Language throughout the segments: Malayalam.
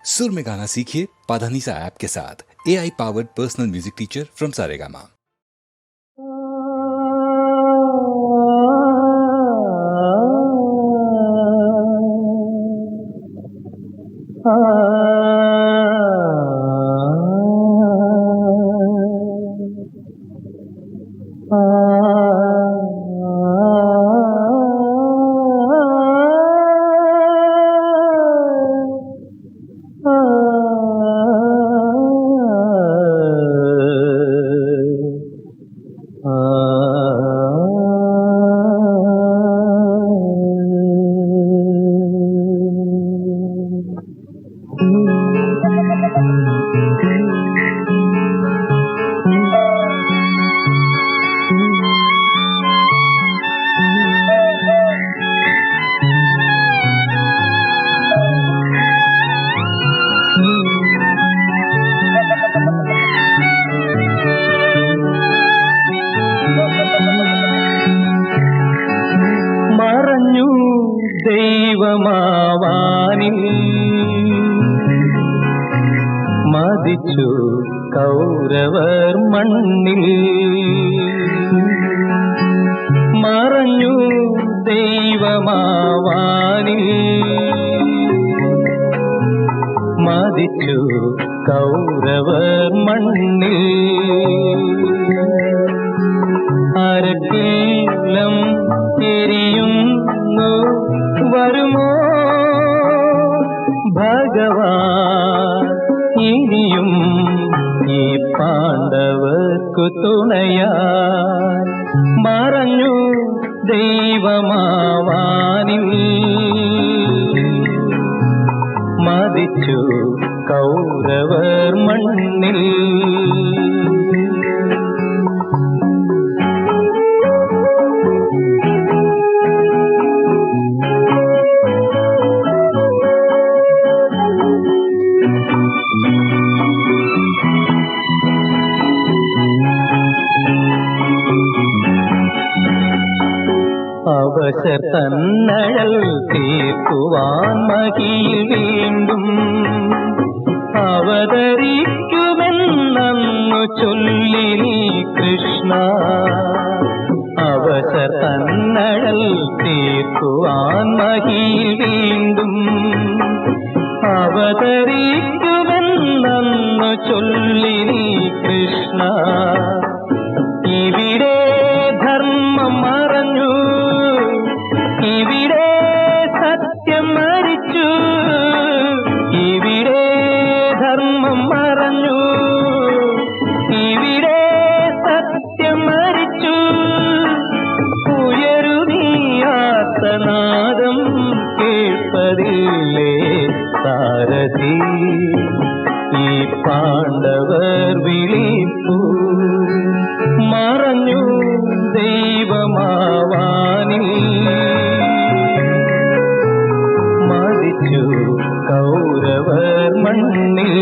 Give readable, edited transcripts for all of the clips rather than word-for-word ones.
सुर में गाना सीखिए पाधानीसा ऐप के साथ। AI powered personal music teacher from Saregama. മറഞ്ഞു ദൈവമാവാനിൽ മതിച്ചു കൗരവർ മണ്ണിൽ മറഞ്ഞു ദൈവമാവാനിൽ മതിച്ചു കൗരവർ മണ്ണിൽ അരക്കില്ലം എരിയുന്നു വരുമോ ഭഗവാൻ ഇനിയും ഈ പാണ്ഡവർക്കു തുണയാൻ മറഞ്ഞു ദൈവമാവാനിൽ മതിച്ചു കൗരവർ മണ്ണിൽ അവശർ തന്നഴൽ തീർക്കുവാൻ മഹിയിൽ വീണ്ടും അവതരിക്കുമെന്നു ചൊല്ലി നീ കൃഷ്ണ. അവശർ തന്നഴൽ തീർക്കുവാൻ മഹിയിൽ വീണ്ടും അവതരിക്കുമെന്നു ചൊല്ലി നീ കൃഷ്ണ. ഇവിടെ ധർമ്മം മറഞ്ഞു, ഇവിടെ സത്യം മരിച്ചു, ഇവിടെ ധർമ്മം മറഞ്ഞു, ഇവിടെ സത്യം മരിച്ചു. ഉയരുനീയാത്തനാദം കേൾപ്പതില്ലേ സാരഥി, ഈ പാണ്ഡവർ വിളിപ്പു. മറഞ്ഞു ദൈവമാവാനിൽ മതിച്ചു കൗരവർ മണ്ണിൽ.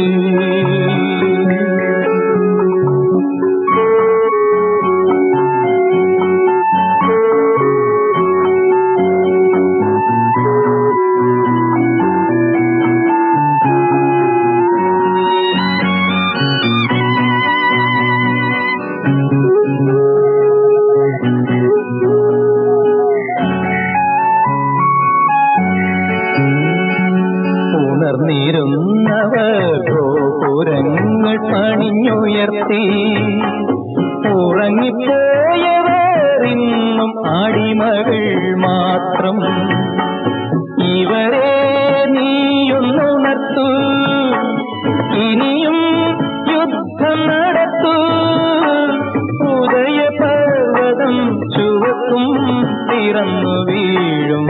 ഉണർന്നിരുന്നവർ ഗോപുരങ്ങൾ പണിഞ്ഞുയർത്തി, ഉറങ്ങിപ്പോയവർ ഇന്നും അടിമകൾ മാത്രം. ഇവരെ നീയൊന്നുണർത്തു, ഇനിയും യുദ്ധം നടത്തൂ. ഉദയപർവ്വതം ചുവക്കും, പിറന്നു വീഴും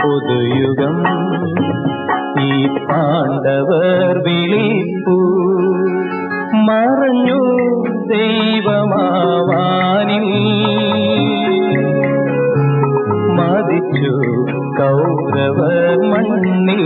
പുതുയുഗം. ഈ പാണ്ഡവർ വിളിപ്പു. മറഞ്ഞു ദൈവമാവാനിൽ മതിച്ചു കൗരവർ മണ്ണിൽ.